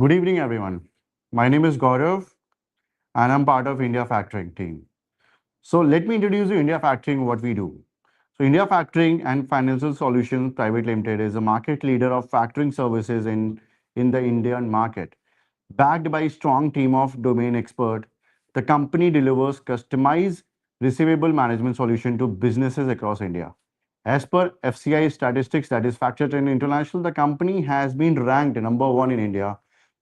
Good evening, everyone. My name is Gaurav, and I'm part of India Factoring team. So let me introduce you India Factoring, what we do. So India Factoring and Financial Solutions Private Limited is a market leader of factoring services in the Indian market. Backed by a strong team of domain experts, the company delivers customized receivable management solution to businesses across India. As per FCI statistics that is Factored in International, the company has been ranked number one in India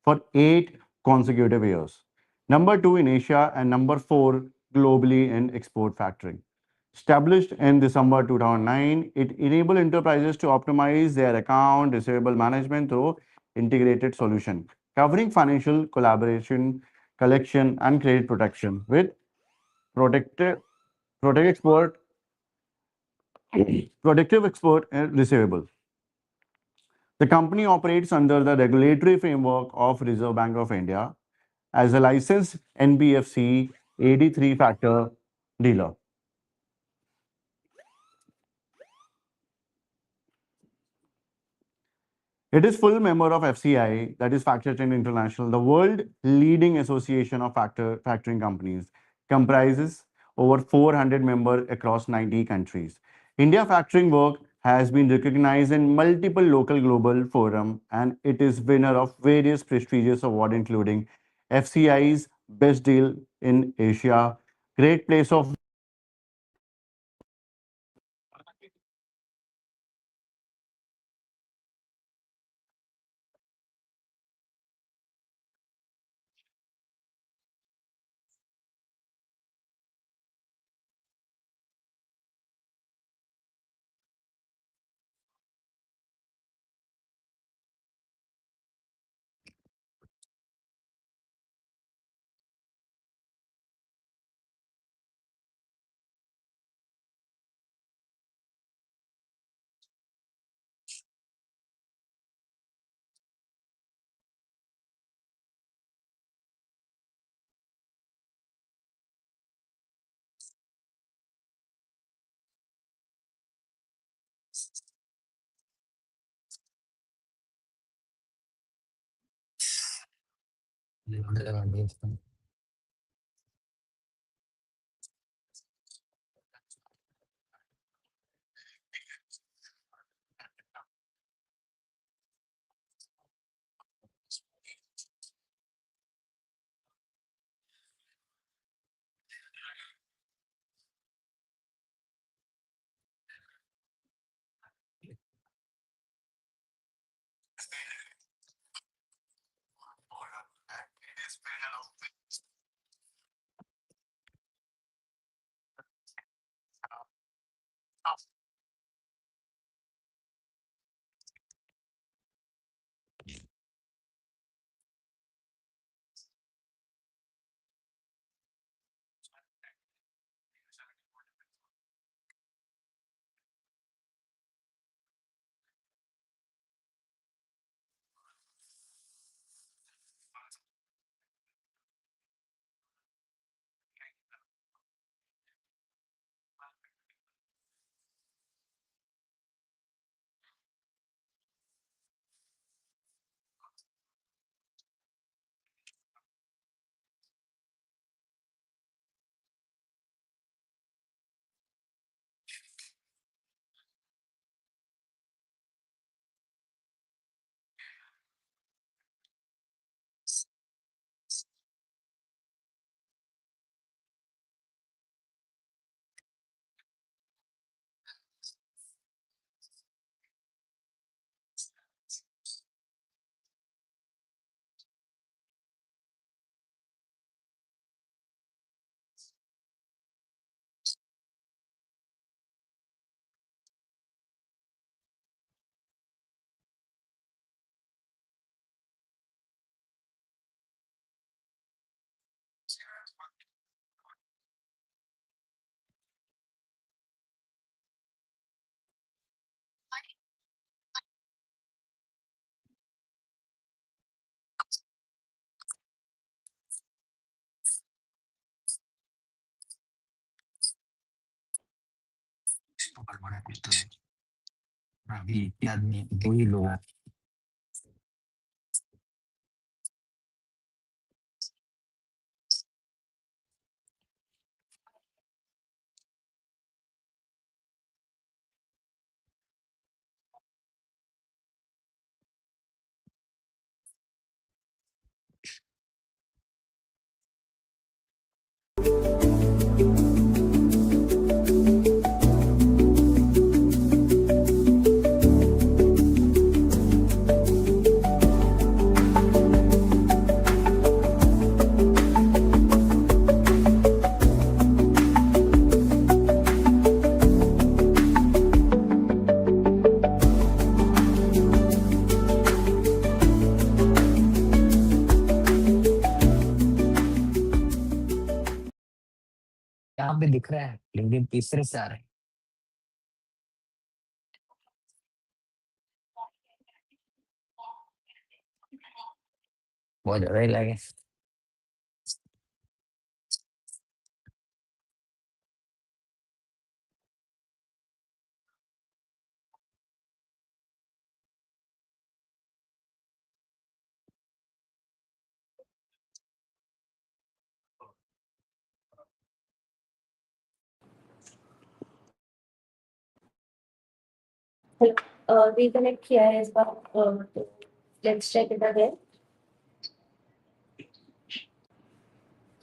for 8 consecutive years, number two in Asia, and number four globally in export factoring. Established in December 2009, it enables enterprises to optimize their account receivable management through integrated solution, covering financial collaboration, collection, and credit protection with protected protect export protective export and receivable. The company operates under the regulatory framework of Reserve Bank of India as a licensed NBFC 83 factor dealer. It is full member of FCI, that is Factor Trade International, the world leading association of factoring companies, comprises over 400 members across 90 countries. India factoring work has been recognized in multiple local global forum and it is winner of various prestigious awards including FCI's Best Deal in Asia, Great Place of पे दिख रहा है, LinkedIn तीसरे से आ रहा है। बहुत ज्यादा ही लगे। Hello. Reconnect किया है इस बार. तो let's check it again.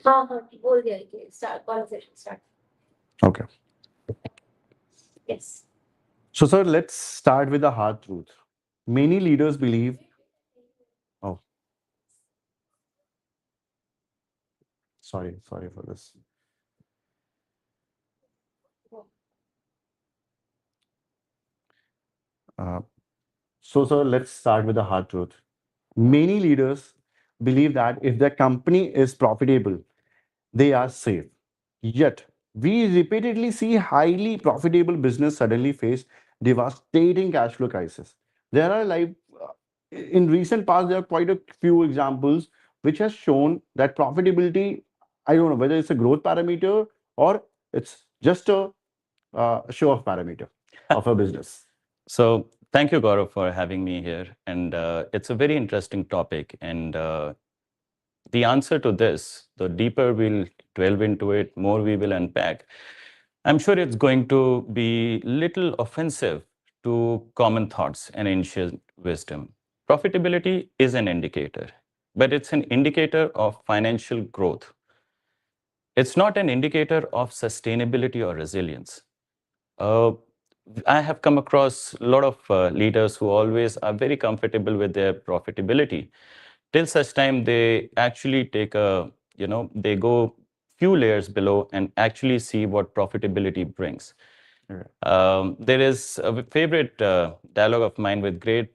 हाँ हाँ बोल दिया कि start conversation start. Okay. Yes. So, sir, let's start with the hard truth. Many leaders believe. Oh, sorry for this. Uh, sir, let's start with the hard truth. Many leaders believe that if their company is profitable, they are safe. Yet, we repeatedly see highly profitable business suddenly face devastating cash flow crisis. There are in recent past, there are quite a few examples which has shown that profitability, I don't know whether it's a growth parameter or it's just a show off parameter of a business. So thank you, Gaurav, for having me here. And it's a very interesting topic. And the answer to this, the deeper we'll delve into it, more we will unpack. I'm sure it's going to be little offensive to common thoughts and ancient wisdom. Profitability is an indicator, but it's an indicator of financial growth. It's not an indicator of sustainability or resilience. Uh, I have come across a lot of leaders who always are very comfortable with their profitability till such time they actually take a, they go few layers below and actually see what profitability brings. There is a favorite dialogue of mine with great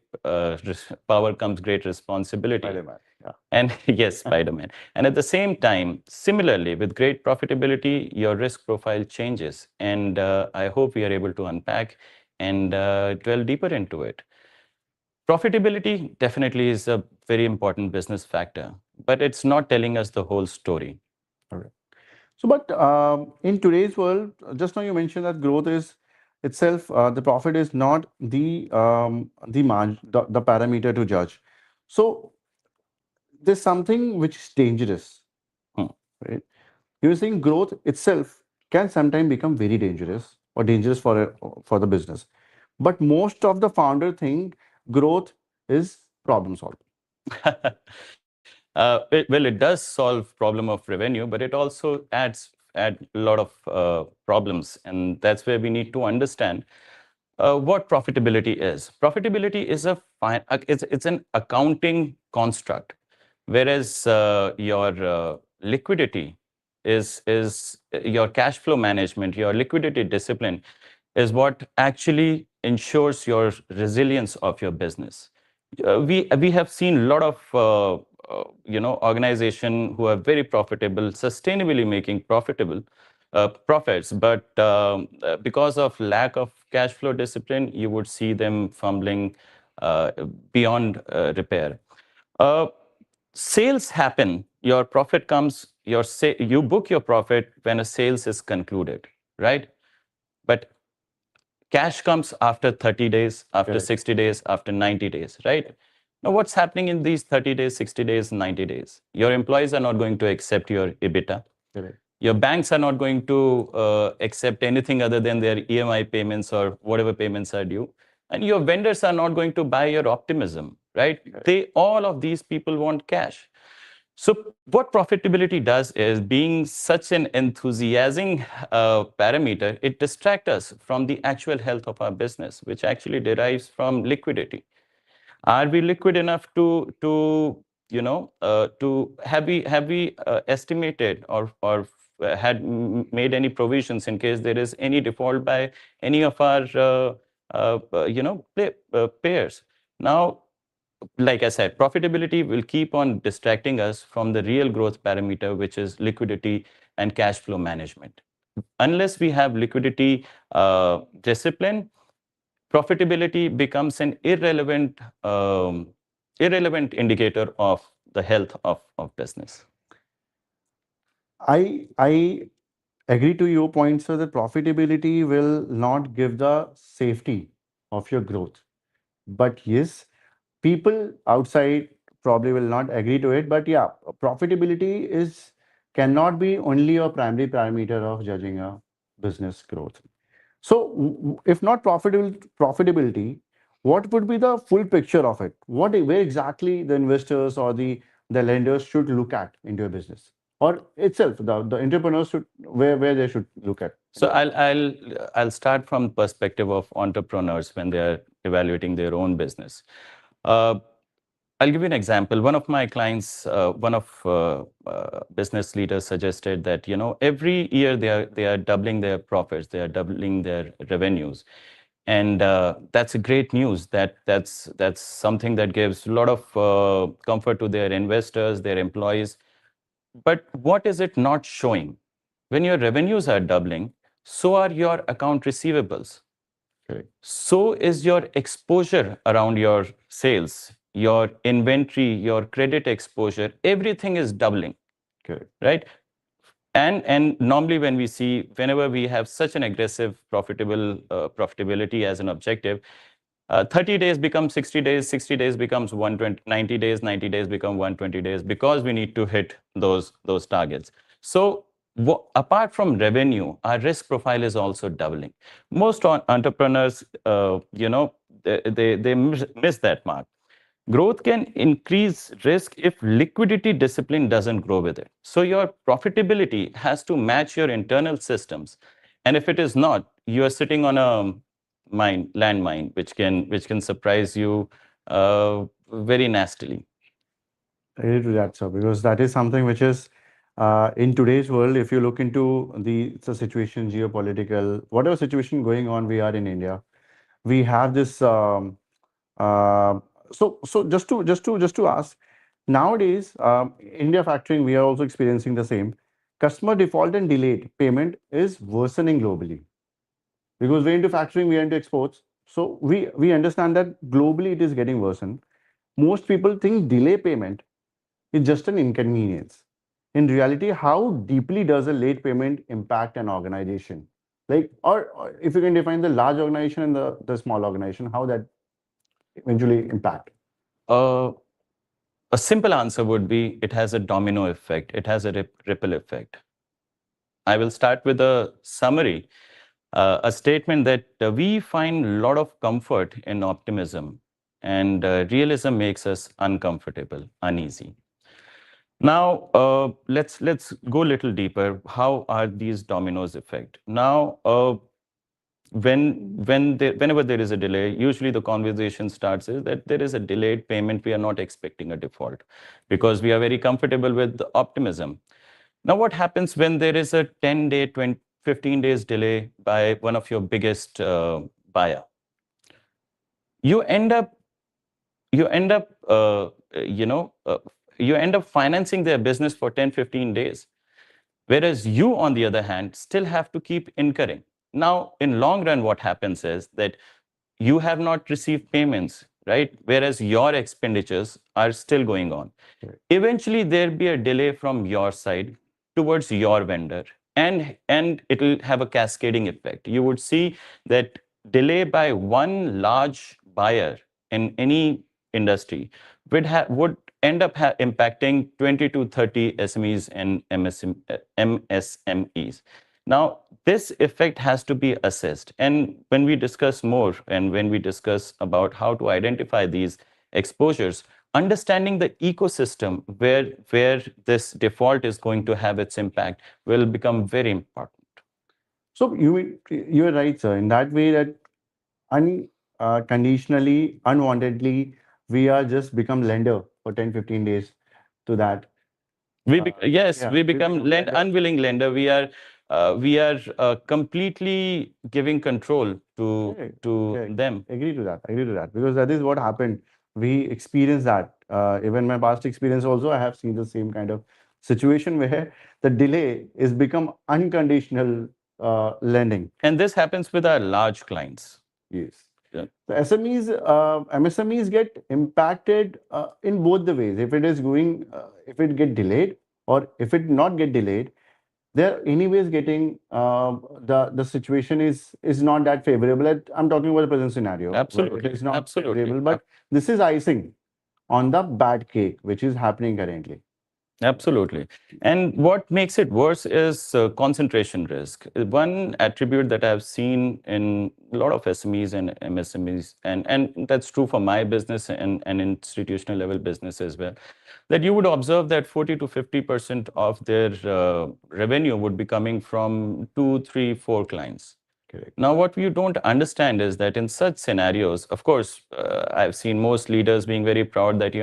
power comes great responsibility. Spider-Man, yeah. And yes, Spider-Man. And at the same time, similarly, with great profitability, your risk profile changes. And I hope we are able to unpack and delve deeper into it. Profitability definitely is a very important business factor, but it's not telling us the whole story. Okay. So, but in today's world, just now you mentioned that growth is itself, the profit is not the parameter to judge. So, there's something which is dangerous, Hmm. right? You're saying growth itself can sometimes become very dangerous or dangerous for the business. But most of the founder think growth is problem solving. It does solve problem of revenue, but it also add a lot of problems, and that's where we need to understand what profitability is. Profitability is it's an accounting construct, whereas your liquidity is your cash flow management, your liquidity discipline is what actually ensures your resilience of your business. We have seen a lot of organization who are very profitable, sustainably making profitable profits, but because of lack of cash flow discipline, you would see them fumbling beyond repair. Uh, Sales happen, your profit comes, you book your profit when a sales is concluded, right? But cash comes after 30 days, after Correct. 60 days, after 90 days, right? Now, what's happening in these 30 days, 60 days, 90 days? Your employees are not going to accept your EBITDA. Correct. Your banks are not going to accept anything other than their EMI payments or whatever payments are due. And your vendors are not going to buy your optimism, right? All of these people want cash. So what profitability does is, being such an enthusiasm parameter, it distracts us from the actual health of our business, which actually derives from liquidity. Are we liquid enough to have we estimated or had made any provisions in case there is any default by any of our payers? Now, like I said, profitability will keep on distracting us from the real growth parameter, which is liquidity and cash flow management. unless we have liquidity discipline, profitability becomes an irrelevant indicator of the health of business. I agree to your point, sir, that profitability will not give the safety of your growth. But yes, people outside probably will not agree to it. But yeah, profitability is cannot be only a primary parameter of judging a business growth. So, if not profitability, what would be the full picture of it? Where exactly the investors or the lenders should look at into a business, or itself the entrepreneurs should where they should look at? So I'll start from perspective of entrepreneurs when they are evaluating their own business. Uh, I'll give you an example. One of my clients, one of business leaders suggested that, every year they are doubling their profits, they are doubling their revenues, and that's a great news. That's something that gives a lot of comfort to their investors, their employees. But what is it not showing? When your revenues are doubling, so are your account receivables. Correct. So is your exposure around your sales, your inventory, your credit exposure, everything is doubling, Correct. right? And normally whenever we have such an aggressive profitability as an objective, 30 days becomes 60 days, 60 days becomes 120, 90 days, 90 days become 120 days, because we need to hit those targets. So apart from revenue, our risk profile is also doubling. Most entrepreneurs, they miss that mark. Growth can increase risk if liquidity discipline doesn't grow with it. So your profitability has to match your internal systems. And if it is not, you are sitting on a landmine, which can surprise you very nastily. I agree to that, sir, because that is something which is in today's world. If you look into the situation, geopolitical, whatever situation going on, we are in India. We have this. Uh, so just to ask, nowadays, India factoring, we are also experiencing the same. Customer default and delayed payment is worsening globally because we're into factoring, we're into exports. So we understand that globally it is getting worsened. Most people think delay payment is just an inconvenience. In reality, how deeply does a late payment impact an organization? Like, or if you can define the large organization and the small organization, how that eventually impact? Uh, a simple answer would be it has a domino effect. It has a ripple effect. I will start with a summary, a statement that we find a lot of comfort in optimism, and realism makes us uncomfortable, uneasy. Now, let's go a little deeper. How are these dominoes effect? Now, whenever there is a delay, usually the conversation starts is that there is a delayed payment. We are not expecting a default because we are very comfortable with the optimism. Now, what happens when there is a 10-day, 20, 15 days delay by one of your biggest buyer? You end up you end up you know you end up financing their business for 10, 15 days, whereas you, on the other hand, still have to keep incurring. Now, in long run, what happens is that you have not received payments, right? Whereas your expenditures are still going on. Right. Eventually, there'll be a delay from your side towards your vendor, and it will have a cascading effect. You would see that delay by one large buyer in any industry would end up impacting 20 to 30 SMEs and MSMEs. Now, this effect has to be assessed. And when we discuss more and when we discuss about how to identify these exposures, understanding the ecosystem where this default is going to have its impact will become very important. So you're right, sir. In that way, that unconditionally, unwantedly, we are just become lender for 10, 15 days to that. Yes, Yeah, we we become become lender. unwilling lender. We are completely giving control to Correct, to correct. them. Agree to that. Agree to that. Because that is what happened. We experienced that. Even my past experience also, I have seen the same kind of situation where the delay is become unconditional lending. And this happens with our large clients. Yes. Yeah. The SMEs, MSMEs get impacted in both the ways. If it is going, if it get delayed or if it not get delayed, they're anyways getting the situation is not that favorable. I'm talking about the present scenario where it Absolutely. is not Absolutely. favorable, but this is icing on the bad cake, which is happening currently. Absolutely. And what makes it worse is concentration risk. One attribute that I've seen in a lot of SMEs and MSMEs, and that's true for my business and institutional level business as well, that you would observe that 40 to 50% of their revenue would be coming from two, three, four clients. Correct. Now, what you don't understand is that in such scenarios, of course, I've seen most leaders being very proud that,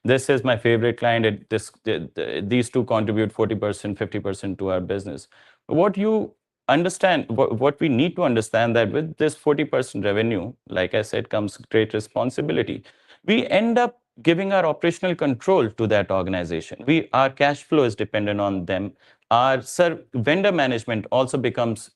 this is my favorite client. These two contribute 40%, 50% to our business. What you understand, what we need to understand that with this 40% revenue, like I said, comes great responsibility. We end up giving our operational control to that organization. Our cash flow is dependent on them. Our vendor management also becomes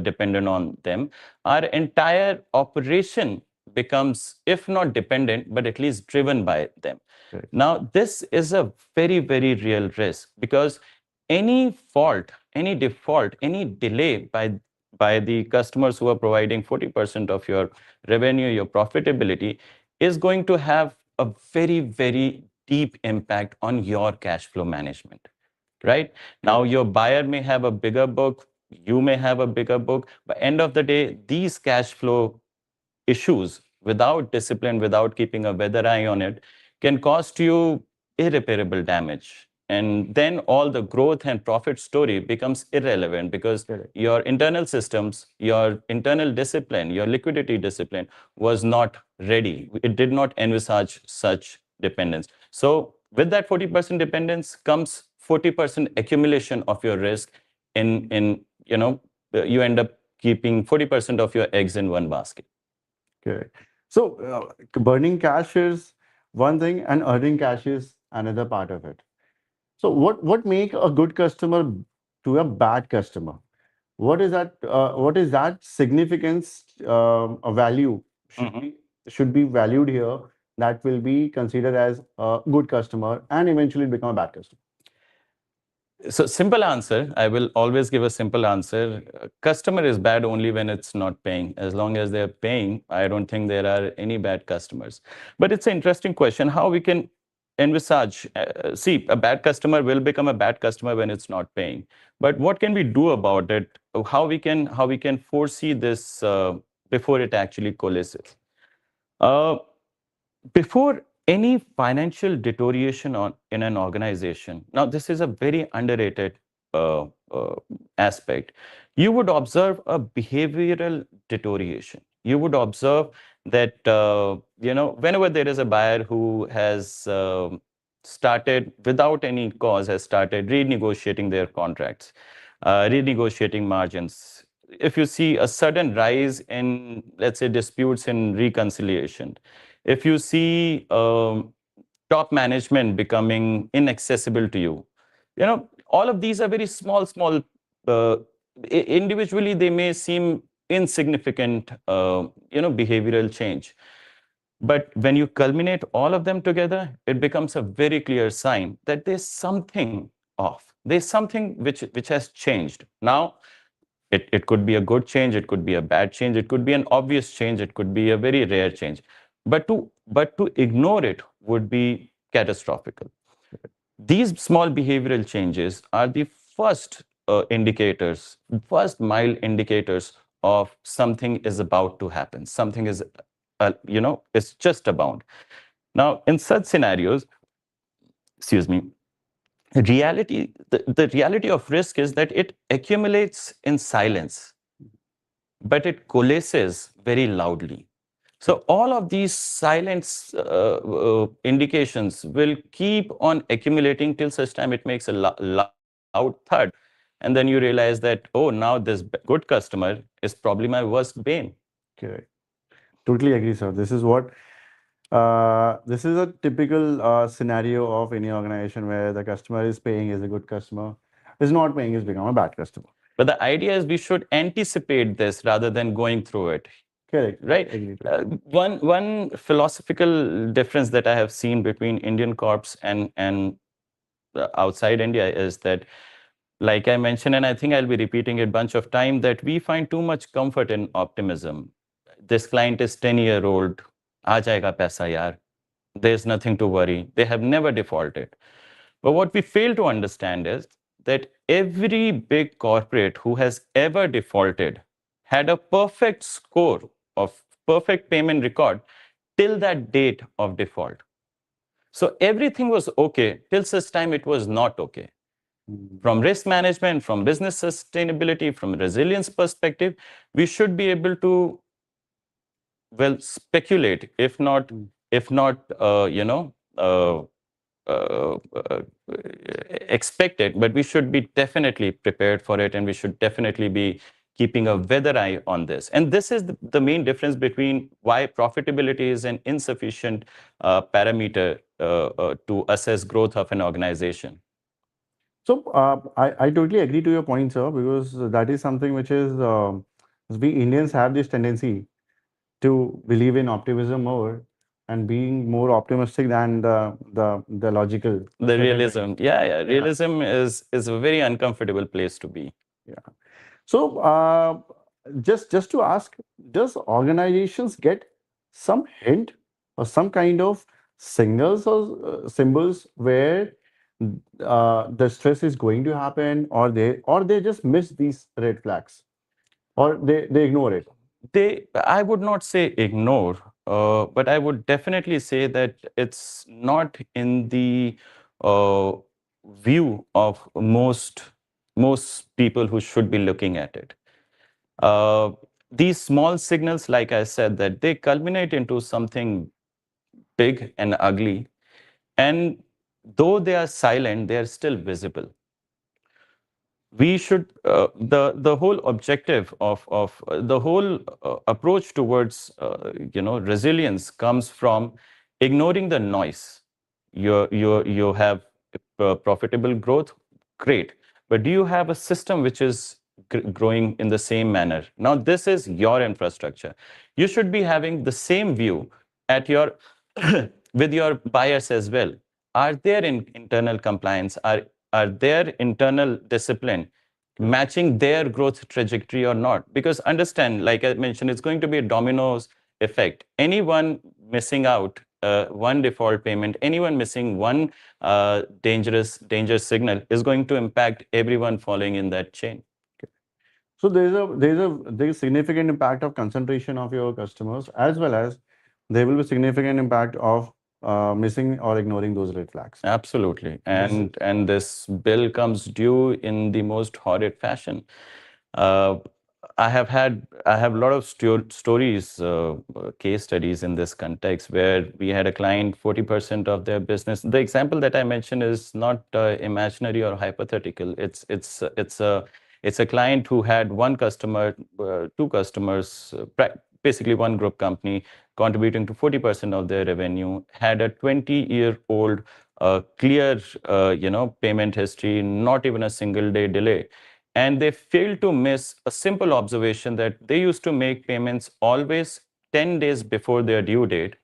dependent on them. Our entire operation becomes, if not dependent, but at least driven by them. Correct. Now, this is a very, very real risk because any fault, any default, any delay by the customers who are providing 40% of your revenue, your profitability, is going to have a very, very deep impact on your cash flow management. Right? Now, your buyer may have a bigger book, you may have a bigger book, but end of the day, these cash flow issues without discipline, without keeping a weather eye on it, can cost you irreparable damage. And then all the growth and profit story becomes irrelevant because Correct. your internal systems, your internal discipline, your liquidity discipline was not ready. It did not envisage such dependence. So with that 40% dependence comes 40% accumulation of your risk you end up keeping 40% of your eggs in one basket. Correct. So burning cash is one thing, and earning cash is another part of it. So what make a good customer to a bad customer? What is that? What is that significance? A value should be valued here that will be considered as a good customer and eventually become a bad customer. So simple answer, I will always give a simple answer. Customer is bad only when it's not paying. As long as they're paying, I don't think there are any bad customers. But it's an interesting question how we can envisage. See, a bad customer will become a bad customer when it's not paying. But what can we do about it? How we can foresee this before it actually coalesces? Uh, Before any financial deterioration in an organization, now this is a very underrated uh, uh, aspect, you would observe a behavioral deterioration. You would observe that, whenever there is a buyer who has started without any cause, has started renegotiating their contracts, renegotiating margins. If you see a sudden rise in, let's say, disputes in reconciliation, if you see top management becoming inaccessible to you, all of these are very small. Uh, Individually, they may seem insignificant, behavioral change. But when you culminate all of them together, it becomes a very clear sign that there's something off. There's something which has changed. Now, it could be a good change, it could be a bad change, it could be an obvious change, it could be a very rare change. But to ignore it would be catastrophical. These small behavioral changes are the first indicators, first mild indicators of something is about to happen. Something is just about. Now, in such scenarios, excuse me, the reality of risk is that it accumulates in silence, but it coalesces very loudly. So all of these silence indications will keep on accumulating till such time it makes a loud thud. And then you realize that, oh, now this good customer is probably my worst bane. Correct. Totally agree, sir. This is a typical scenario of any organization where the customer is paying is a good customer, is not paying is become a bad customer. But the idea is we should anticipate this rather than going through it. Correct. Right. I agree to that. One philosophical difference that I have seen between Indian corps and outside India is that, like I mentioned, and I think I'll be repeating it a bunch of time, that we find too much comfort in optimism. This client is 10-year-old, aa jayega paisa yaar. There's nothing to worry. They have never defaulted. But what we fail to understand is that every big corporate who has ever defaulted had a perfect score of perfect payment record till that date of default. So everything was okay till such time it was not okay. From risk management, from business sustainability, from resilience perspective, we should be able to, well, speculate, if not, uh, uh, expect it, but we should be definitely prepared for it, and we should definitely be keeping a weather eye on this. And this is the main difference between why profitability is an insufficient parameter to assess growth of an organization. So I totally agree to your point, sir, because that is something which is we Indians have this tendency to believe in optimism more and being more optimistic than the logical. The strategy. realism, yeah, realism is a very uncomfortable place to be. Yeah. So just to ask, does organizations get some hint or some kind of signals or symbols where the stress is going to happen, or they just miss these red flags, or they ignore it? I would not say ignore, but I would definitely say that it's not in the uh, view of most people who should be looking at it. Uh, these small signals, like I said, that they culminate into something big and ugly, and though they are silent, they are still visible. We should the whole objective of the whole approach towards resilience comes from ignoring the noise. You have profitable growth, great, but do you have a system which is growing in the same manner? Now this is your infrastructure. You should be having the same view at your with your buyers as well. Are there in internal compliance? Are their internal discipline matching their growth trajectory or not? Because understand, like I mentioned, it's going to be a dominoes effect. Anyone missing out one default payment, anyone missing one danger signal is going to impact everyone following in that chain. So there is significant impact of concentration of your customers, as well as there will be significant impact of missing or ignoring those red flags. Absolutely. This is- And this bill comes due in the most horrid fashion. Uh, I have a lot of stories, case studies in this context where we had a client, 40% of their business. The example that I mentioned is not imaginary or hypothetical. It's a client who had one customer, two customers, basically one group company contributing to 40% of their revenue, had a 20-year-old clear, payment history, not even a single day delay. And they failed to miss a simple observation that they used to make payments always 10 days before their due date.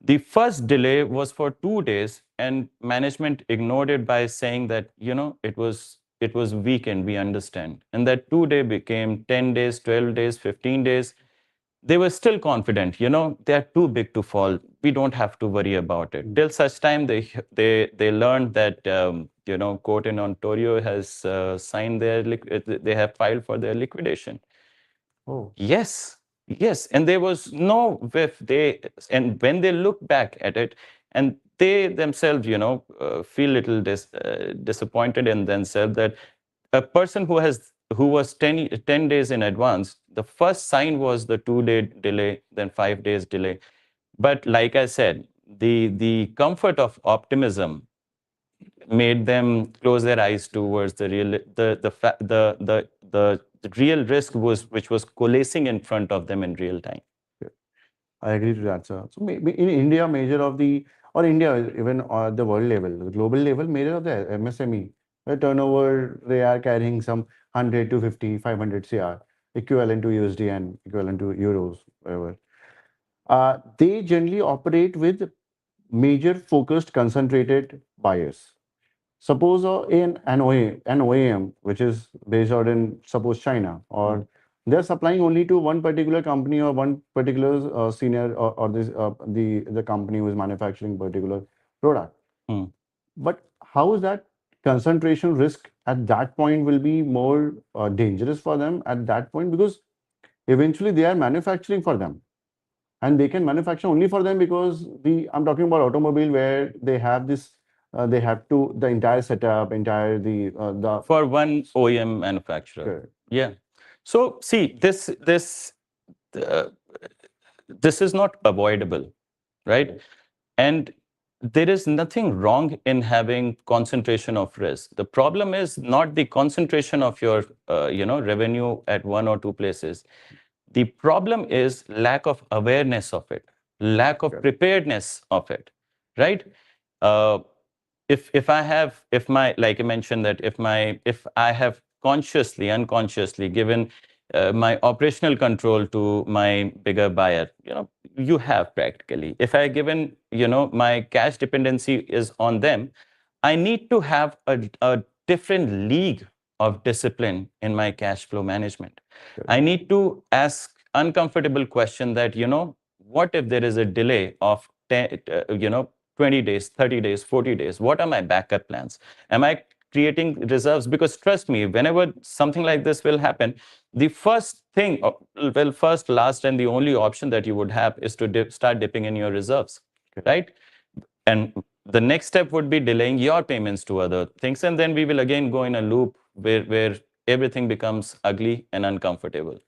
The first delay was for 2 days, and management ignored it by saying that, it was weekend, we understand. And that 2 day became 10 days, 12 days, 15 days. They were still confident, they're too big to fall. We don't have to worry about it. Till such time they learned that, court in Ontario has signed they have filed for their liquidation. Oh, Yes, yes. And there was no whiff. And when they look back at it, and they themselves, feel little disappointed in themselves that a person who was 10 days in advance, the first sign was the 2 day delay, then 5 days delay. But like I said, the comfort of optimism made them close their eyes towards the real the real risk which was coalescing in front of them in real time. I agree to that, sir. So maybe in India, major of the, or India, even the world level, the global level, major of the MSME, the turnover, they are carrying some 100 to 50, 500 CR, equivalent to USD and equivalent to euros, whatever. They generally operate with major focused concentrated buyers. Suppose an OEM, which is based out in suppose China, or they're supplying only to one particular company or one particular senior or this the company who is manufacturing particular product. Hmm. But how is that concentration risk at that point will be more dangerous for them at that point, because eventually they are manufacturing for them, and they can manufacture only for them because I'm talking about automobile where they have this they have to the entire setup, entire the For one OEM manufacturer. Correct. Yeah. So see, uh, this is not avoidable, right? And there is nothing wrong in having concentration of risk. The problem is not the concentration of your revenue at one or two places. The problem is lack of awareness of it, lack of Correct. preparedness of it, right? Uh, if I have, if my, like I mentioned, that if I have consciously, unconsciously given my operational control to my bigger buyer, you have practically. If I given, my cash dependency is on them, I need to have a different league of discipline in my cash flow management. Correct. I need to ask uncomfortable question that, what if there is a delay of 10, 20 days, 30 days, 40 days? What are my backup plans? Am I creating reserves? Because trust me, whenever something like this will happen, the first thing, well, first, last, and the only option that you would have is to start dipping in your reserves, Correct. right? And the next step would be delaying your payments to other things. And then we will again go in a loop where everything becomes ugly and uncomfortable.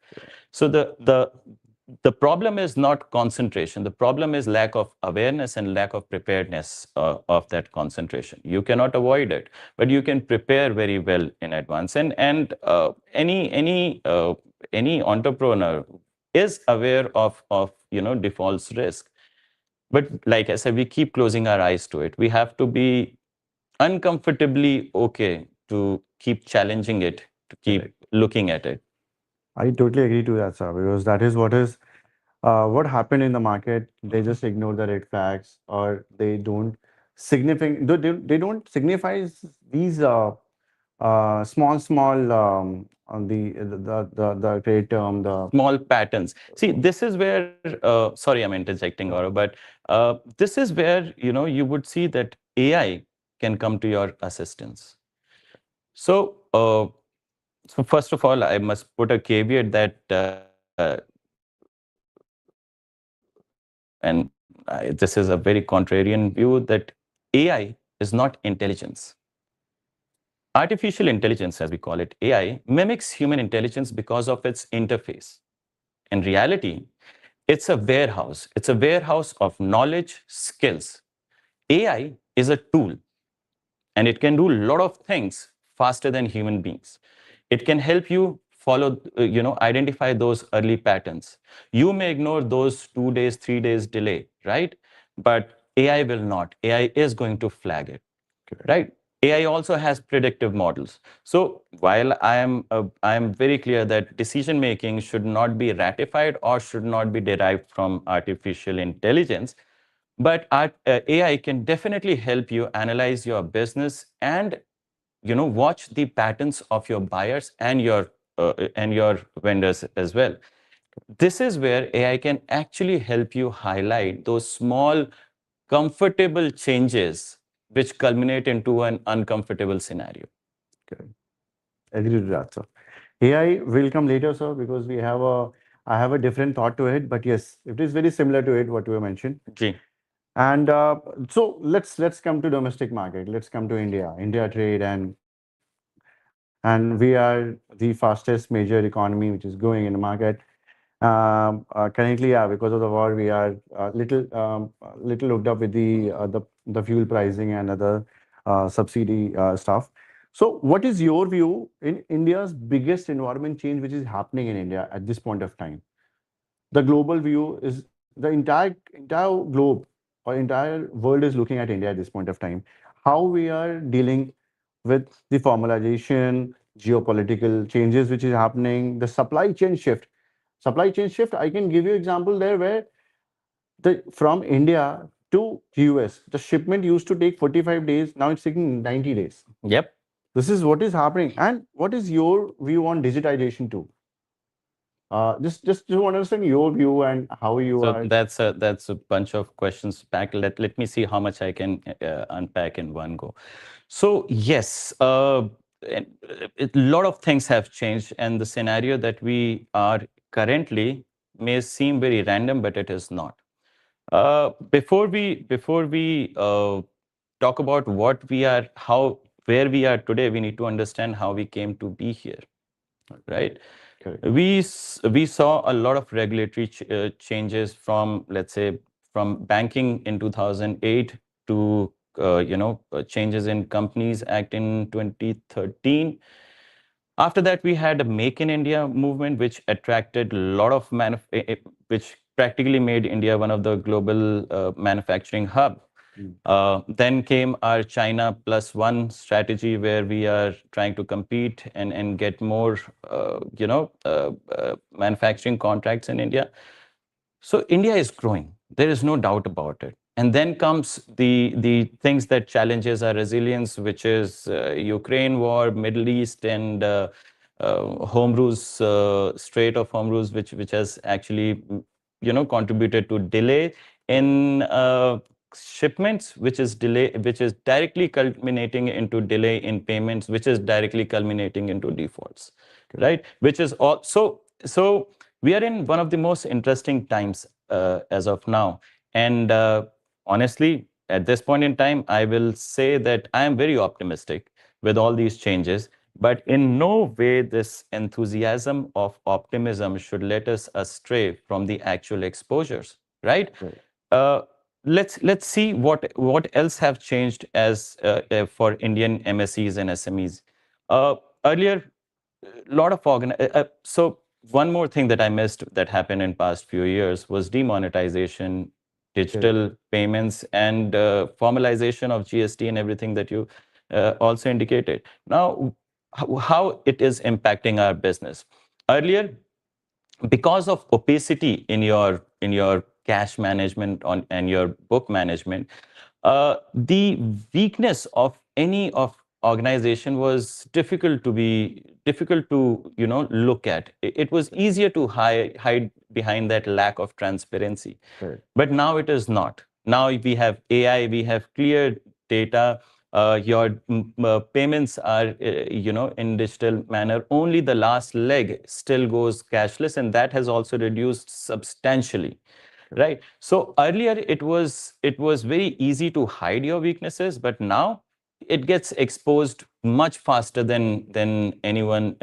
So the problem is not concentration. The problem is lack of awareness and lack of preparedness of that concentration. You cannot avoid it, but you can prepare very well in advance. And any entrepreneur is aware of defaults risk. But like I said, we keep closing our eyes to it. We have to be uncomfortably okay to keep challenging it, to keep Correct. looking at it. I totally agree to that, sir, because that is what happened in the market. They just ignore the red flags, or they don't they don't signify these small on the trade term, the Small patterns. See, this is where, sorry, I'm interjecting, Gaurav, but this is where, you would see that AI can come to your assistance. So, so first of all, I must put a caveat that, and this is a very contrarian view, that AI is not intelligence. Artificial intelligence, as we call it, AI, mimics human intelligence because of its interface. In reality, it's a warehouse. It's a warehouse of knowledge, skills. AI is a tool, and it can do a lot of things faster than human beings. It can help you follow, identify those early patterns. You may ignore those 2 days, 3 days delay, right? But AI will not. AI is going to flag it, Correct. right? AI also has predictive models. So while I am very clear that decision making should not be ratified or should not be derived from artificial intelligence, but AI can definitely help you analyze your business and watch the patterns of your buyers and your vendors as well. This is where AI can actually help you highlight those small comfortable changes which culminate into an uncomfortable scenario. Correct. Agree to that, sir. AI will come later, sir, because I have a different thought to it. But yes, it is very similar to it what you mentioned. Ji. And so let's come to domestic market. Let's come to India trade, and we are the fastest major economy which is growing in the market. Currently, yeah, because of the war, we are little hooked up with the fuel pricing and other subsidy stuff. So, what is your view in India's biggest environment change which is happening in India at this point of time? The global view is the entire globe or entire world is looking at India at this point of time. How we are dealing with the formalization, geopolitical changes which is happening, the supply chain shift. Supply chain shift, I can give you example there where the from India to US, the shipment used to take 45 days, now it's taking 90 days. Yep. This is what is happening. And what is your view on digitization too? Just to understand your view and how you So are. that's a bunch of questions packed. Let me see how much I can unpack in one go. So yes, a lot of things have changed, and the scenario that we are currently may seem very random, but it is not. Before we talk about what we are, how where we are today, we need to understand how we came to be here, right? Correct. We saw a lot of regulatory changes from, let's say, from banking in 2008 to changes in Companies Act in 2013. After that, we had a Make in India movement, which attracted a lot of which practically made India one of the global manufacturing hub. Then came our China plus one strategy, where we are trying to compete and get more, manufacturing contracts in India. So India is growing. There is no doubt about it. And then comes the things that challenges our resilience, which is Ukraine war, Middle East, and Hormuz, Strait of Hormuz, which has actually contributed to delay in shipments, which is directly culminating into delay in payments, which is directly culminating into defaults, right? Which is also so we are in one of the most interesting times as of now. And honestly, at this point in time, I will say that I am very optimistic with all these changes. But in no way this enthusiasm of optimism should let us astray from the actual exposures, right? Right. Uh, let's see what else have changed as for Indian MSEs and SMEs. Earlier, a lot of so one more thing that I missed that happened in past few years was demonetization, digital payments, and formalization of GST and everything that you also indicated. Now, how it is impacting our business. Earlier, because of opacity in your cash management on and your book management, the weakness of any of organization was difficult to look at. It was easier to hide behind that lack of transparency. Correct. But now it is not. Now we have AI, we have clear data. Your payments are, in digital manner. Only the last leg still goes cashless, and that has also reduced substantially, right? So earlier it was very easy to hide your weaknesses, but now it gets exposed much faster than anyone,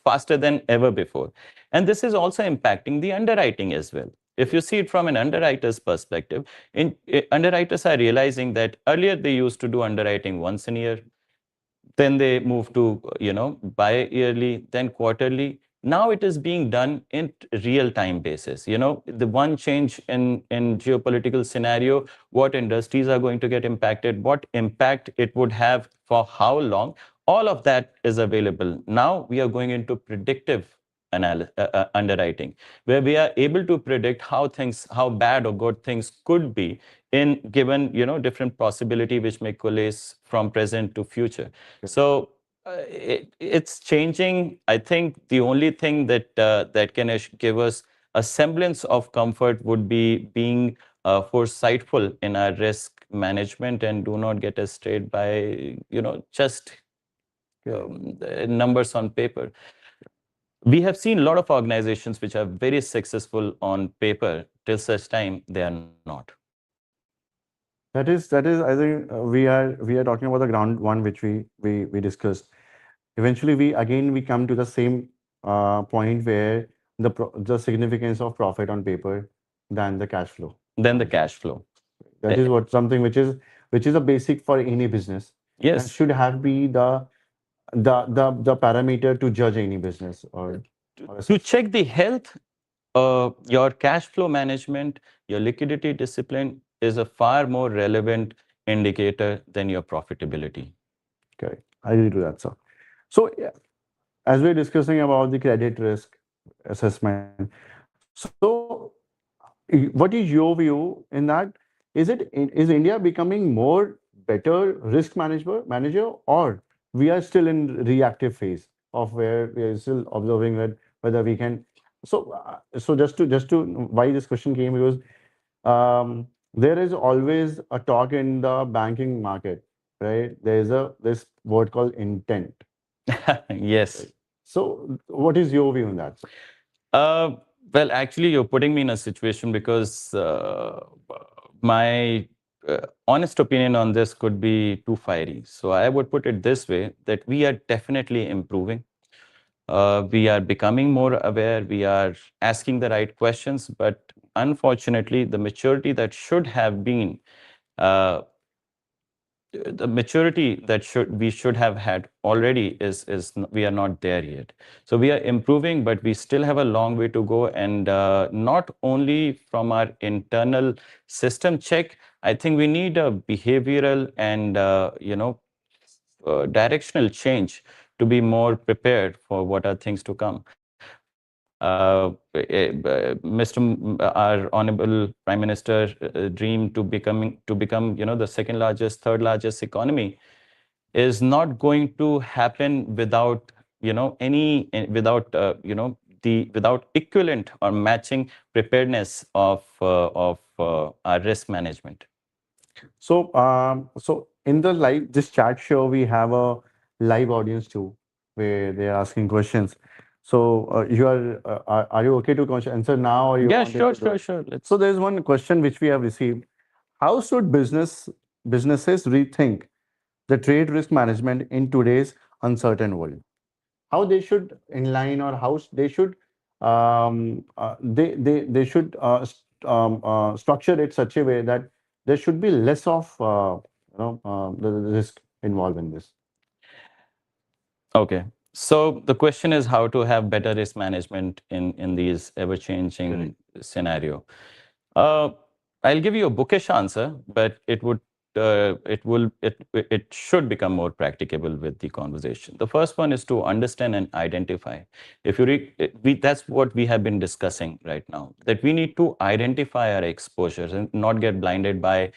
faster than ever before. And this is also impacting the underwriting as well. If you see it from an underwriter's perspective, underwriters are realizing that earlier they used to do underwriting once a year, then they move to bi-yearly, then quarterly. Now it is being done in real time basis. The one change in geopolitical scenario, what industries are going to get impacted, what impact it would have for how long, all of that is available. Now we are going into predictive underwriting, where we are able to predict how bad or good things could be in given different possibility which may coalesce from present to future. So it's changing. I think the only thing that can give us a semblance of comfort would be being foresightful in our risk management and do not get strayed by just numbers on paper. We have seen a lot of organizations which are very successful on paper till such time they are not. That is. I think we are talking about the ground one which we discussed. Eventually, we come to the same point where the significance of profit on paper than the cash flow. Then the cash flow. That is what something which is a basic for any business and Yes. should have be the parameter to judge any business or To check the health, your cash flow management, your liquidity discipline is a far more relevant indicator than your profitability. Okay, I agree to that, sir. So, as we're discussing about the credit risk assessment, so what is your view in that? Is India becoming more better risk manager, or we are still in reactive phase of where we are still observing that whether we can. So just to why this question came because there is always a talk in the banking market, right? There is a this word called intent. Yes. Right. So, what is your view on that, sir? Uh, well, actually, you're putting me in a situation because my honest opinion on this could be too fiery. So I would put it this way that we are definitely improving. We are becoming more aware. We are asking the right questions. But unfortunately, the maturity that should have been uh, the maturity that we should have had already we are not there yet. So we are improving, but we still have a long way to go. And not only from our internal system check, I think we need a behavioral and directional change to be more prepared for what are things to come. Our honorable Prime Minister dream to become the second largest, third largest economy is not going to happen without without the without equivalent or matching preparedness of our risk management. So in the live this chat show, we have a live audience too, where they are asking questions. So are you okay to answer now, or you Yeah, wanted sure, to do sure, it? sure. So Let's. there's one question which we have received. How should businesses rethink the trade risk management in today's uncertain world? How they should inline, or how they should they should structure it such a way that there should be less of the risk involved in this. Okay. So the question is how to have better risk management in these ever-changing Correct. scenario. Uh, I'll give you a bookish answer, but it should become more practicable with the conversation. The first one is to understand and identify. If you that's what we have been discussing right now. That we need to identify our exposures and not get blinded by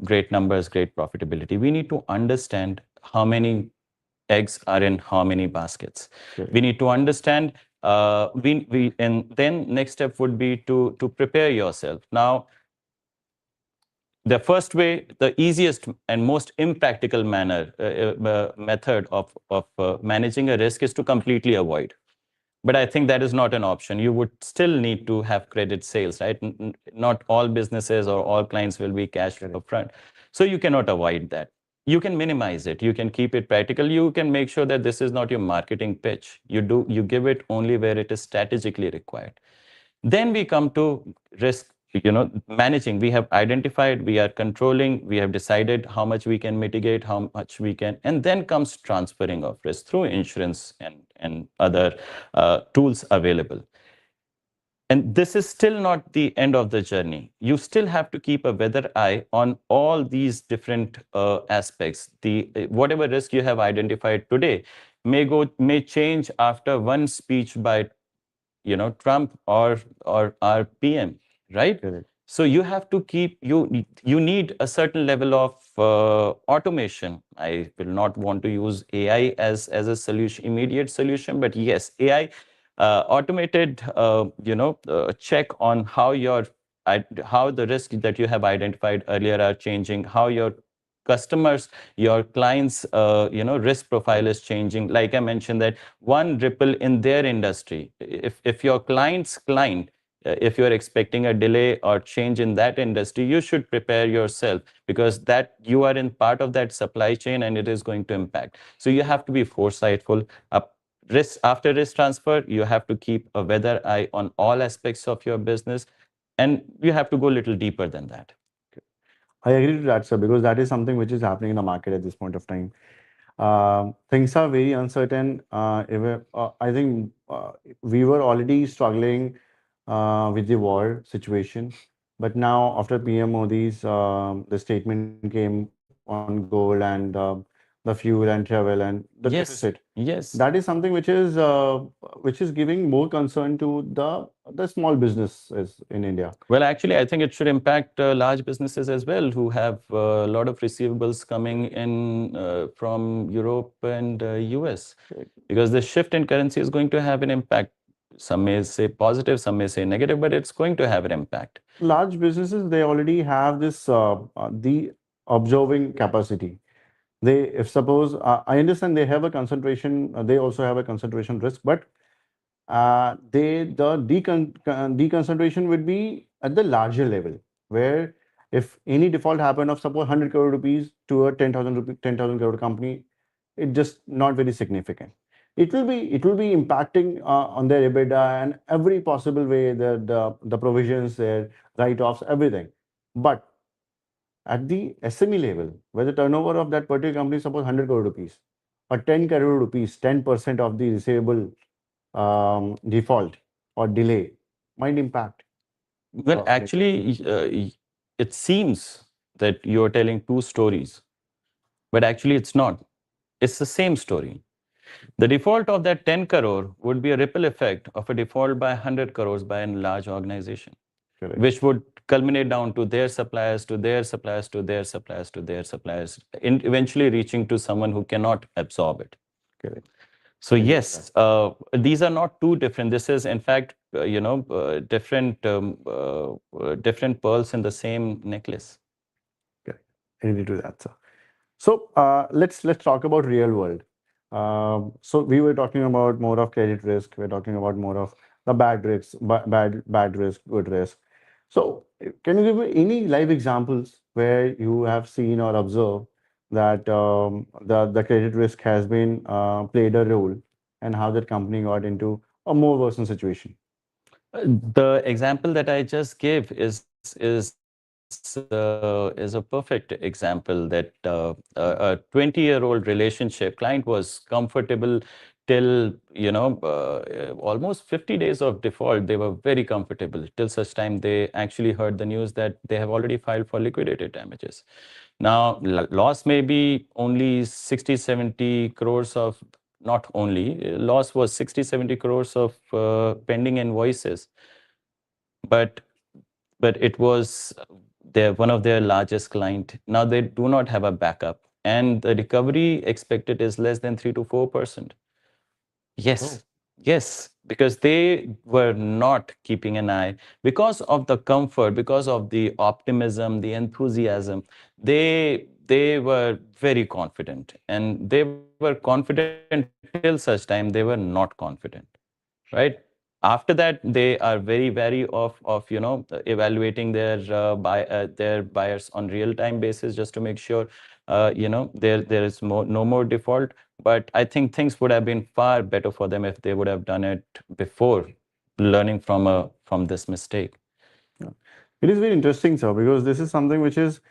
great numbers, great profitability. We need to understand how many eggs are in how many baskets. We Correct. need to understand. And then next step would be to prepare yourself. Now, the first way, the easiest and most impractical method of managing a risk is to completely avoid. But I think that is not an option. You would still need to have credit sales, right? Not all businesses or all clients will be cash Correct. upfront. So you cannot avoid that. You can minimize it. You can keep it practical. You can make sure that this is not your marketing pitch. You give it only where it is strategically required. Then we come to risk, managing. We have identified, we are controlling, we have decided how much we can mitigate, how much we can, and then comes transferring of risk through insurance and other tools available. And this is still not the end of the journey. You still have to keep a weather eye on all these different aspects. The whatever risk you have identified today may change after one speech by Trump or our PM, right? Correct. So you have to keep you need a certain level of automation. I will not want to use AI as a solution, immediate solution, but yes, AI automated check on how the risk that you have identified earlier are changing, how your customers, your clients risk profile Correct. is changing. Like I mentioned, that one ripple in their industry, if your client's client, if you're expecting a delay or change in that industry, you should prepare yourself, because that you are in part of that supply chain and it is going to impact. So you have to be foresightful. Risk after risk transfer, you have to keep a weather eye on all aspects of your business, and you have to go a little deeper than that. I agree to that, sir, because that is something which is happening in the market at this point of time. Things are very uncertain. I think we were already struggling with the war situation, but now after PM Modi's the statement came on gold and the fuel and travel and the Yes, deficit. yes. That is something which is giving more concern to the small businesses in India. Well, actually, I think it should impact large businesses as well who have a lot of receivables coming in from Europe and US, because the shift in currency is going to have an impact. Some may say positive, some may say negative, but it's going to have an impact. Large businesses, they already have this the observing capacity. They, if suppose I understand they have a concentration, they also have a concentration risk, but the deconcentration would be at the larger level, where if any default happen of suppose 100 crore rupees to a 10,000 rupee 10,000 crore company, it just not very significant. It will be impacting on their EBITDA and every possible way, the provisions, their write-offs, everything. But at the SME level, where the turnover of that particular company is suppose 100 crore rupees or 10 crore rupees, 10% of the receivable default or delay might impact. Well, actually, it seems that you're telling two stories, but actually, it's not. It's the same story. The default of that 10 crore would be a ripple effect of a default by 100 crores by a large organization, Correct. which would culminate down to their suppliers, to their suppliers, to their suppliers, to their suppliers, eventually reaching to someone who cannot absorb it. Correct. So I agree with yes, these are not two different. This is in fact, different pearls in the same necklace. Correct. I agree to that, sir. So let's talk about real world. So we were talking about more of credit risk. We're talking about more of the bad risks, bad risk, good risk. So can you give me any live examples where you have seen or observed that the credit risk has been played a role, and how that company got into a more worsened situation? The example that I just gave is a perfect example that a 20-year-old relationship client was comfortable till almost 50 days of default. They were very comfortable till such time they actually heard the news that they have already filed for liquidated damages. Now, loss may be only 60, 70 crores of, not only, loss was 60, 70 crores of pending invoices. But it was one of their largest client. Now they do not have a backup, and the recovery expected is less than 3 to 4%. Yes, Oh. yes, because they were not keeping an eye because of the comfort, because of the optimism, the enthusiasm. They were very confident, and they were confident till such time they were not confident, right? After that, they are very wary of evaluating their buyers on real time basis, just to make sure there is no more default. But I think things would have been far better for them if they would have done it before learning from this mistake. Yeah. It is very interesting, sir, because this is something which is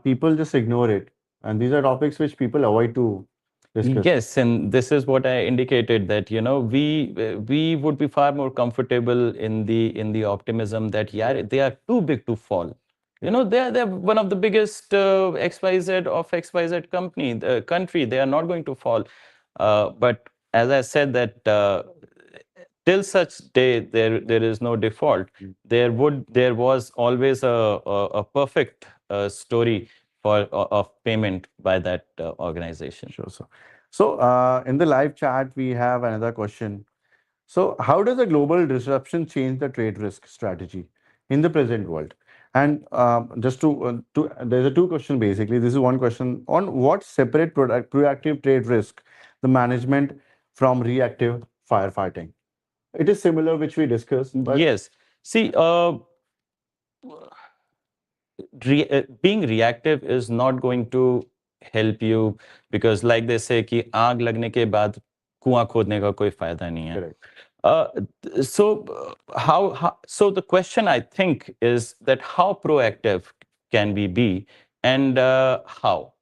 people just ignore it, and these are topics which people avoid to discuss. Yes, and this is what I indicated, that we would be far more comfortable in the optimism that yeah, they are too big to fall. They're one of the biggest XYZ of XYZ country. They are not going to fall. But as I said that till such day there is no default. Mm. There was always a perfect story of payment by that organization. Sure, sir. So in the live chat, we have another question. So how does the global disruption change the trade risk strategy in the present world? And just there's a two question basically. This is one question on what separate proactive trade risk, the management from reactive firefighting. It is similar, which we discussed, but Yes. See, being reactive is not going to help you, because like they say कि आग लगने के बाद कुआं खोदने का कोई फायदा नहीं है. correct. So the question I think is that how proactive can we be, and how?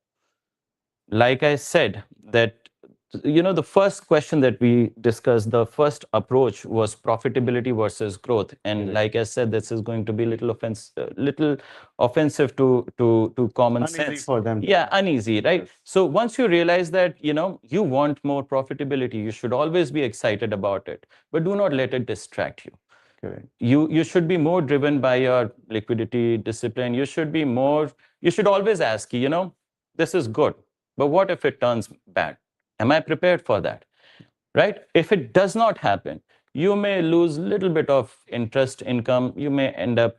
Like I said, that the first question that we discussed, the first approach was profitability versus growth. And like I said, this is going to be little offensive to common Uneasy sense. for them. Yeah, uneasy, right? So once you realize that, you want more profitability, you should always be excited about it, but do not let it distract you. Correct. You should be more driven by your liquidity discipline. You should always ask, this is good, but what if it turns bad? Am I prepared for that? Right? If it does not happen, you may lose a little bit of interest income. You may end up,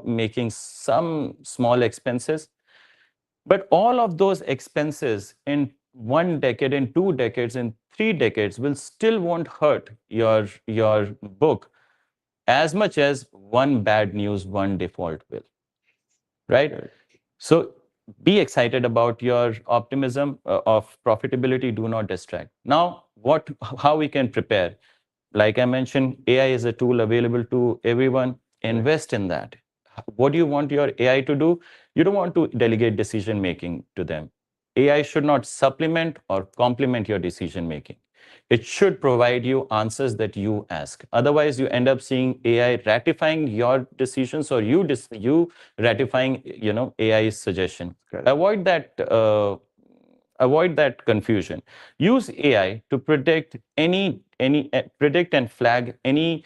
making some small expenses. But all of those expenses in 1 decade, in 2 decades, in 3 decades will still won't hurt your book as much as one bad news, one default will. Right? Correct. So be excited about your optimism of profitability. Do not distract. Now, how we can prepare? Like I mentioned, AI is a tool available to everyone. Invest in that. What do you want your AI to do? You don't want to delegate decision making to them. AI should not supplement or complement your decision making. It should provide you answers that you ask. Otherwise, you end up seeing AI ratifying your decisions, or you ratifying AI's suggestion. Correct. Avoid that confusion. Use AI to predict and flag any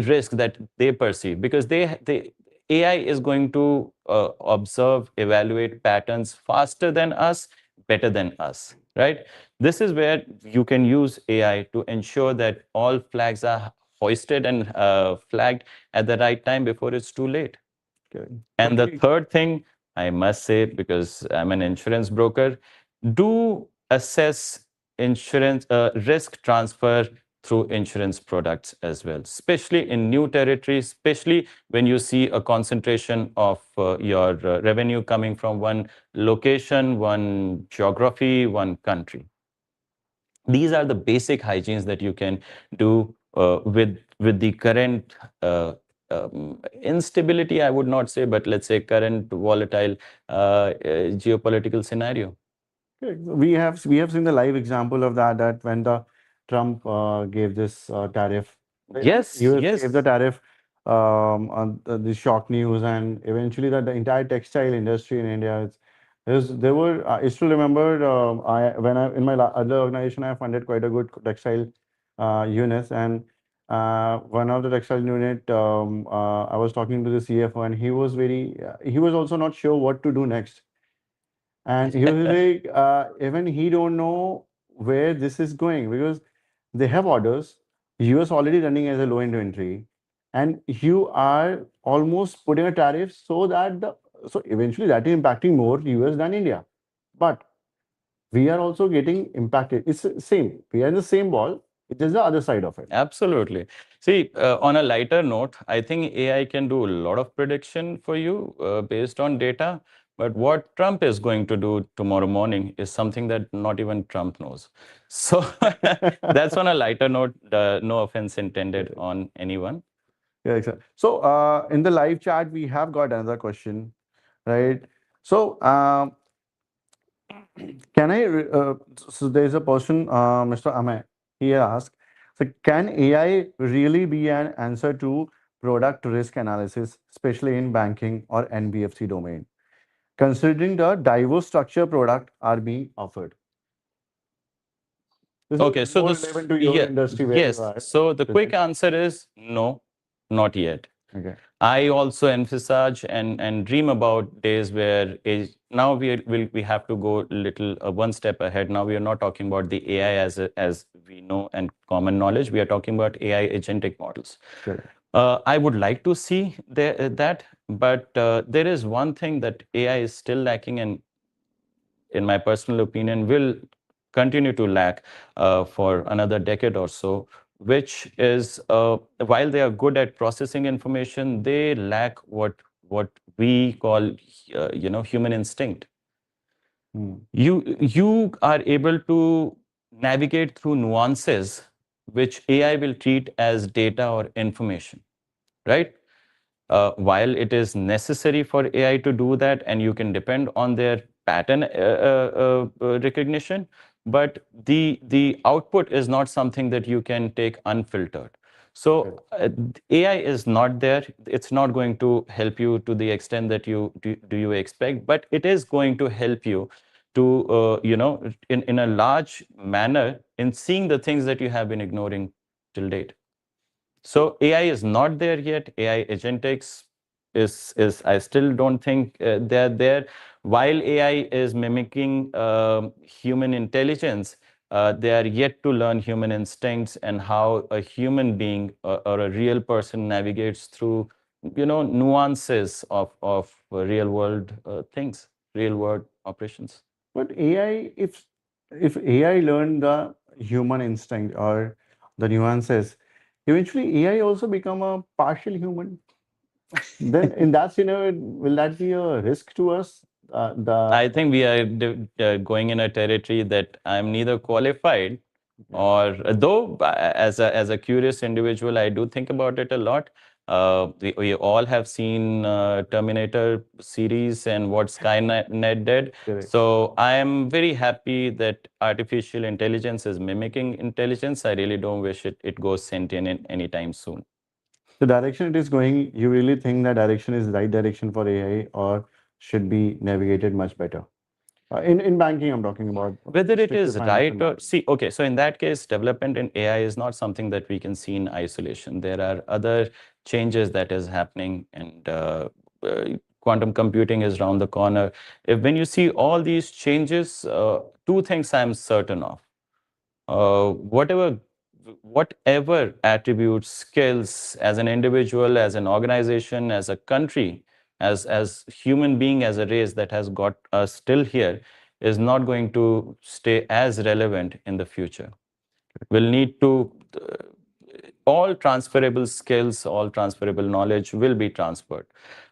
risk that they perceive, because they AI is going to observe, evaluate patterns faster than us, better than us, right? This is where you can use AI to ensure that all flags are hoisted and flagged at the right time before it's too late. Correct. And the Totally. third thing I must say, because I'm an insurance broker, do assess insurance risk transfer through insurance products as well, especially in new territories, especially when you see a concentration of your revenue coming from one location, one geography, one country. These are the basic hygienes that you can do with the current instability, I would not say, but let's say current volatile geopolitical scenario. Correct. We have seen the live example of that when the Trump gave this tariff. Yes, US yes. gave the tariff on the shock news, and eventually that the entire textile industry in India is there were I still remember I in my other organization I funded quite a good textile units, and one of the textile unit I was talking to the CFO, and he was also not sure what to do next. And he was like, even he don't know where this is going, because they have orders. US already running as a low inventory, and you are almost putting a tariff so eventually that is impacting more US than India. But we are also getting impacted. It's the same. We are in the same ball. It is the other side of it. Absolutely. See, on a lighter note, I think AI can do a lot of prediction for you based on data. But what Trump is going to do tomorrow morning is something that not even Trump knows. So that's on a lighter note. No offense intended on anyone. Yeah, exactly. So in the live chat, we have got another question, right? So can so there's a person, Mr. Amay, he asked, so can AI really be an answer to product risk analysis, especially in banking or NBFC domain, considering the diverse structure product are being offered? This Okay, is so more this, relevant to your industry where you yes. are. So the quick Business. answer is no, not yet. Okay. I also emphasize and dream about days where now we have to go little one step ahead. Now we are not talking about the AI as we know and common knowledge. We are talking about AI agentic models. Correct. I would like to see that, but there is one thing that AI is still lacking, and in my personal opinion, will continue to lack for another decade or so, which is while they are good at processing information, they lack what we call human instinct. Hmm. You are able to navigate through nuances which AI will treat as data or information, right? While it is necessary for AI to do that, and you can depend on their pattern recognition, but the output is not something that you can take unfiltered. So AI is not there. It's not going to help you to the extent that you do you expect, but it is going to help you to in a large manner in seeing the things that you have been ignoring till date. So AI is not there yet. AI agentics is I still don't think they're there. While AI is mimicking human intelligence, they are yet to learn human instincts and how a human being or a real person navigates through nuances of real world things, real world operations. But AI, if AI learned the human instinct or the nuances, eventually AI also become a partial human. Then in that scenario, will that be a risk to us? I think we are going in a territory that I'm neither qualified or though as a curious individual, I do think about it a lot. We all have seen Terminator series and what Skynet did. Correct. So I am very happy that artificial intelligence is mimicking intelligence. I really don't wish it goes sentient in anytime soon. The direction it is going, you really think that direction is right direction for AI or should be navigated much better? In banking, I'm talking about Whether it strictly is financial right or matters. see, okay, so in that case, development in AI is not something that we can see in isolation. There are other changes that is happening, and quantum computing is around the corner. When you see all these changes, two things I'm certain of. Whatever attributes, skills as an individual, as an organization, as a country, as human being, as a race that has got us still here, is not going to stay as relevant in the future. We'll need to all transferable skills, all transferable knowledge will be transferred.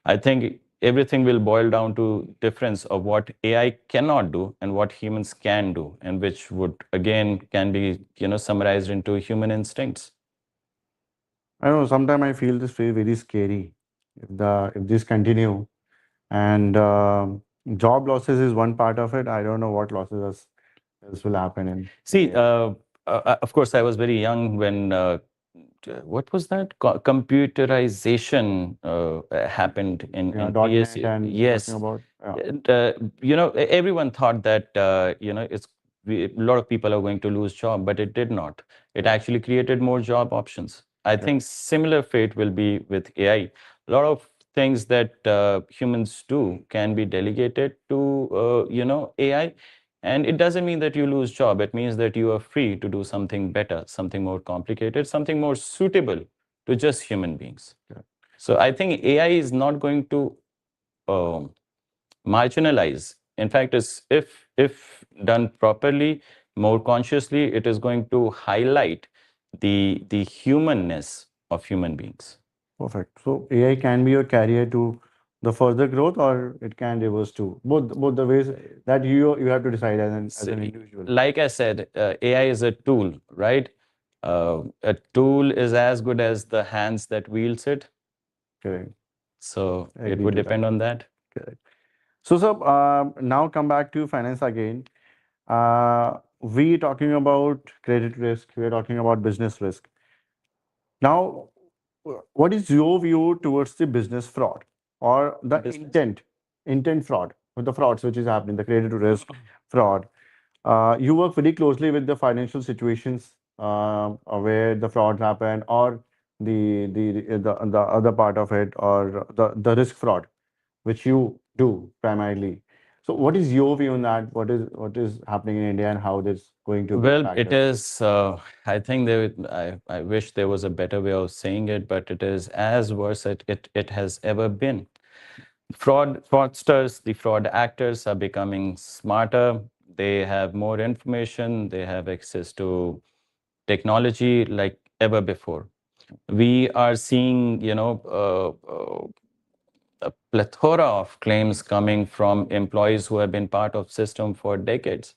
I think everything will boil down to difference of what AI cannot do and what humans can do, and which would again can be summarized into human instincts. I don't know, sometimes I feel this very, very scary if this continue. And job losses is one part of it. I don't know what losses else will happen in See, AI. of course, I was very young when what was that? Computerization happened in .NET PSU. and you're talking Yes. about And, everyone thought that a lot of people are going to lose job, but it did not. It actually created more job options. I Yeah. think similar fate will be with AI. A lot of things that humans do can be delegated to AI, and it doesn't mean that you lose job. It means that you are free to do something better, something more complicated, something more suitable to just human beings. Yeah. So I think AI is not going to um, marginalize. In fact, if done properly, more consciously, it is going to highlight the humanness of human beings. Perfect. So AI can be your carrier to the further growth, or it can reverse too. Both the ways that you have to decide as So, an individual. like I said, AI is a tool, right? A tool is as good as the hands that wields it. Correct. So I it agree would to that. depend on that. Correct. So, sir, now come back to finance again. We talking about credit risk. We're talking about business risk. Now, what is your view towards the business fraud or the Business. intent fraud, or the frauds which is happening, the credit risk fraud? You work very closely with the financial situations where the frauds happen, or the other part of it, or the risk fraud, which you do primarily. So, what is your view on that? What is happening in India and how this going to Well, impact it us? is, I think I wish there was a better way of saying it, but it is as worse as it has ever been. Fraudsters, the fraud actors are becoming smarter. They have more information. They have access to technology like ever before. We are seeing, a plethora of claims coming from employees who have been part of system for decades.